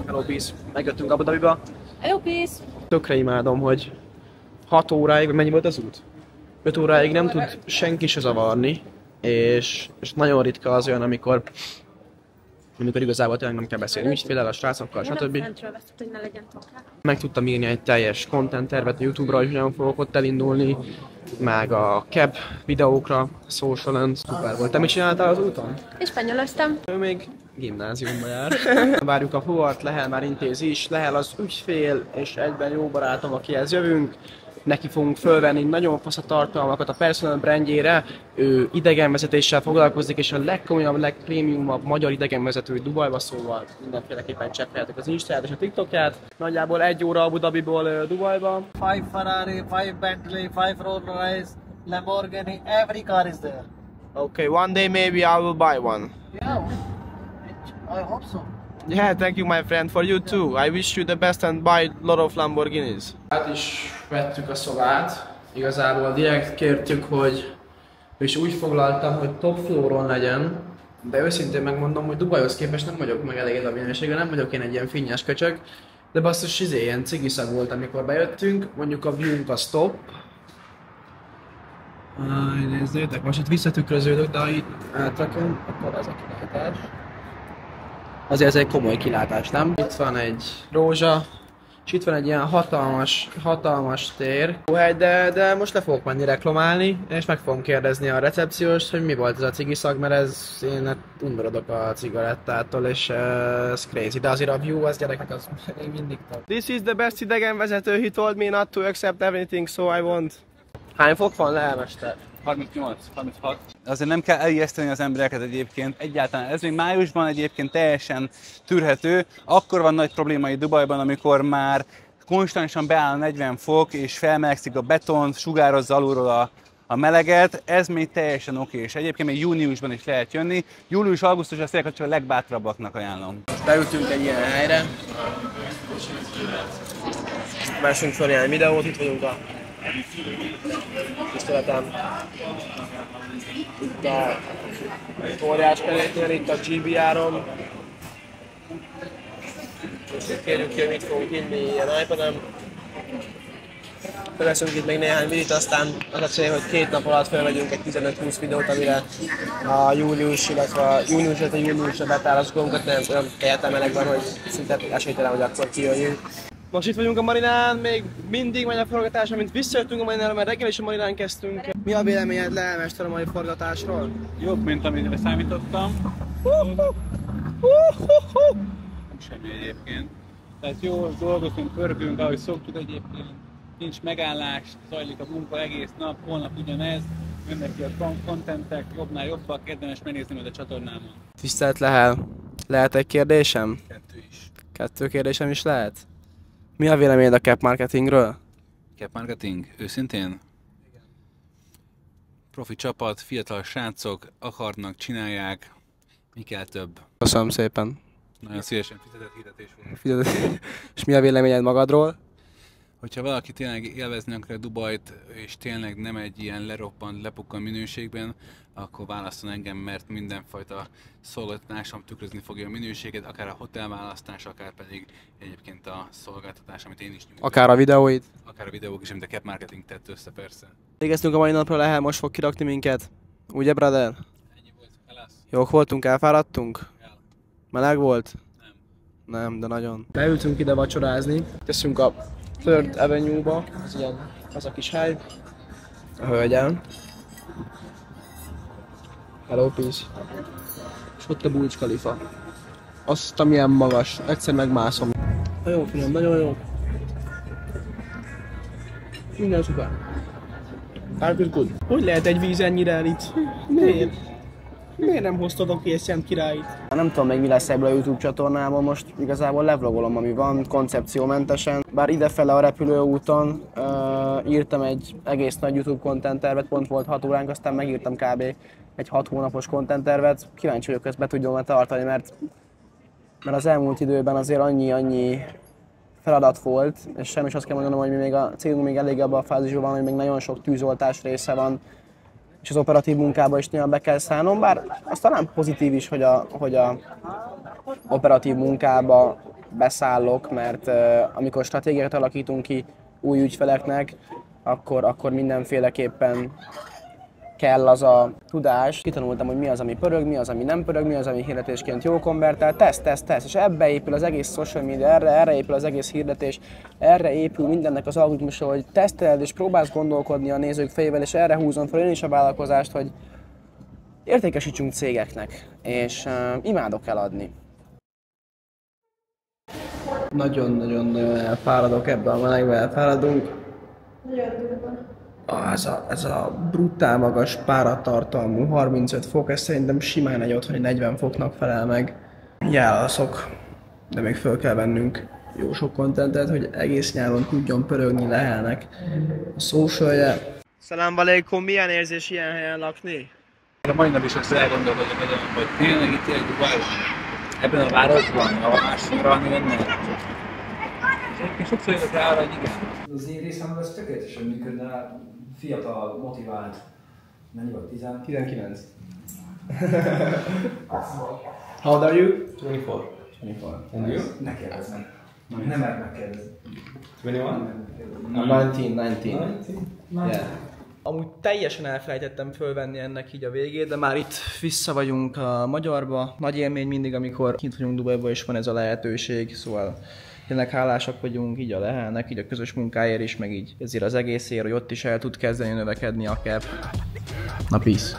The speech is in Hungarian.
Hello, peace. Megjöttünk Abu Dhabiba. Hello, peace. Tökre imádom, hogy 6 óráig, mennyi volt az út? 5 óráig nem tud senki se zavarni, és nagyon ritka az olyan, amikor igazából tényleg nem kell beszélni ügyféllel, a srácokkal, stb. Meg tudtam írni egy teljes content tervet a YouTube-ra, hogy hogyan fogok ott elindulni, meg a cab videókra, social-en, szuper volt. Te mit csináltál az úton? Spanyoloztam. Ő még gimnáziumba jár. Várjuk a fuart, Lehel már intézi is, Lehel az ügyfél, és egyben jó barátom, akihez jövünk. Neki fogunk fölvenni nagyon fasz a tartalmakat a personal brandjére. Ő idegenvezetéssel foglalkozik, és a legkomolyabb, legprémiumabb magyar idegenvezető Dubajba, szóval mindenféleképpen csekkeljetek az Instáját és a TikTokját. Nagyjából 1 óra Abu Dhabiból Dubajba. 5 Ferrari, 5 Bentley, 5 Rolls Royce, Lamborghini, every car is there. Okay, one day maybe I will buy one. Yeah, I hope so. Yeah, thank you my friend, for you too. I wish you the best and buy a lot of Lamborghinis. Át is vettük a szobát. Igazából direkt kértük, hogy és úgy foglaltam, hogy top flooron legyen. De őszintén megmondom, hogy Dubajhoz képest nem vagyok megelégedve a minőségre, nem vagyok én egy ilyen finnyes köcsög. De basszus, ilyen cigiszag volt, amikor bejöttünk. Mondjuk a view-nk a top. Nézzétek, most itt visszatükröződök, de ha itt átrakom, akkor ez a kilátás. Azért ez egy komoly kilátás, nem? Itt van egy rózsa, és itt van egy ilyen hatalmas tér. Jó hely, de most le fogok menni reklamálni, és meg fogom kérdezni a recepcióst, hogy mi volt ez a cigiszag, mert én undorodok a cigarettától, és ez crazy. De azért a view, az gyerekek, az még mindig top. This is the best idegenvezető, he told me not to accept everything, so I won't. Hány fok van, Lehel-mester? 38, 36. Azért nem kell elijeszteni az embereket egyébként, egyáltalán ez még májusban egyébként teljesen tűrhető. Akkor van nagy probléma itt Dubajban, amikor már konstansan beáll 40 fok és felmelegszik a beton, sugározza alulról a meleget, ez még teljesen oké, és egyébként még júniusban is lehet jönni. Július-augusztus azt csak a legbátrabbaknak ajánlom. Beültünk egy ilyen helyre. Vessünk fel ilyen videót, itt vagyunk a tiszteletem. Itt a óriás keréknél, itt a GBR-on. És kérjük ki, hogy mit fogunk inni ilyen iPad-en. Felveszünk itt még néhány videót, aztán az a cél, hogy 2 nap alatt felvegyünk egy 15-20 videót, amire a július, illetve a júniusra betárazgónkat, nem olyan kelletlen meleg van, hogy szinte esélytelen, hogy akkor kijöjjünk. Most itt vagyunk a Marinán, még mindig megy a forgatás, amint visszajöttünk a Marinára, mert reggel is a Marinán kezdtünk. Mi a véleményed, Lehel-mester, a mai forgatásról? Jobb, mint amire számítottam. Semmi egyébként. Tehát jól dolgozunk, pörgünk, ahogy szoktuk egyébként. Nincs megállás, zajlik a munka egész nap, holnap ugyanez. Jönnek ki a kontentek, jobbnál jobbak, érdemes megnézni majd a csatornámon. Tisztelt Lehel, lehet egy kérdésem? 2 is. 2 kérdésem is lehet? Mi a véleményed a cap marketingről? Cap marketing? Őszintén? Igen. Profi csapat, fiatal srácok, akarnak, csinálják. Mi kell több? Köszönöm szépen. Nagyon szívesen fizetett hirdetés volt. És mi a véleményed magadról? Hogyha valaki tényleg élvezni akar Dubajt, és tényleg nem egy ilyen leroppant, lepukkan minőségben, akkor válasszon engem, mert mindenfajta szolgáltatásom tükrözni fogja a minőséget, akár a hotelválasztás, akár pedig egyébként a szolgáltatás, amit én is nyújtok. Akár a videóid? Akár a videók is, amit a Cap Marketing tett össze, persze. Végeztünk a mai napra, Lehel most fog kirakni minket. Ugye, brother? Ennyi volt, elász. Jók voltunk, elfáradtunk? El. Meleg volt? Nem. Nem, de nagyon. Beültünk ide vacsorázni. Teszünk a Third Avenue-ba, az ilyen, az a kis hely. A hölgyel. Hello, peace. És ott a Burj Khalifa. Azt, amilyen magas, egyszer megmászom. Nagyon finom, nagyon jó. Minden szuper. Life is good. Hogy lehet egy víz ennyire elit? Miért? Miért nem hoztatok ki egy Szent Királyt? Nem tudom még mi lesz ebből a YouTube csatornából, most igazából levlogolom, ami van, koncepciómentesen. Bár idefele a repülőúton írtam egy egész nagy YouTube content tervet, pont volt 6 óránk, aztán megírtam kb. Egy 6 hónapos content tervet. Kíváncsi vagyok, ezt be tudjam tartani, mert az elmúlt időben azért annyi feladat volt, és sajnos azt kell mondanom, hogy mi még a célunk még elég abban a fázisban van, hogy még nagyon sok tűzoltás része van, és az operatív munkába is nyilván be kell szállnom, bár az talán pozitív is, hogy a operatív munkába beszállok, mert amikor stratégiát alakítunk ki új ügyfeleknek, akkor mindenféleképpen kell az a tudás. Kitanultam, hogy mi az, ami pörög, mi az, ami nem pörög, mi az, ami hirdetésként jó konvertál, teszt, és ebbe épül az egész social media, erre épül az egész hirdetés, erre épül mindennek az algoritmusa, hogy teszteled és próbálsz gondolkodni a nézők fejével, és erre húzom fel én is a vállalkozást, hogy értékesítsünk cégeknek, és imádok eladni. Nagyon elfáradok ebbe a melegbe, elfáradunk. Ez a brutál magas páratartalmú 35 fok, ez szerintem simán egy otthoni 40 foknak felel meg. Jálaszok, de még föl kell vennünk jó sok kontentet, hogy egész nyáron tudjon pörögni Lehelnek a socialje. Szalam aleikum, milyen érzés ilyen helyen lakni? A mai nap is azt elgondolkodom, hogy tényleg itt egy Dubajban, ebben a városban, ahol másra lenne. Én sokszor jövök rá, hogy igen. Az én részemben ez tökéletesen működne, fiatal, motivált, mennyi vagy? 19. How old are you? 24. 24. And you? Ne kérdezz meg. Nem mert megkérdezni. 21? I'm 19. Yeah. Amúgy teljesen elfelejtettem fölvenni ennek így a végét, de már itt vissza vagyunk a magyarba. Nagy élmény mindig, amikor kint vagyunk Dubajban és van ez a lehetőség, szóval tényleg hálásak vagyunk így a Lehelnek, így a közös munkáért is, meg így ezért az egészért, hogy ott is el tud kezdeni növekedni a cap. Na peace!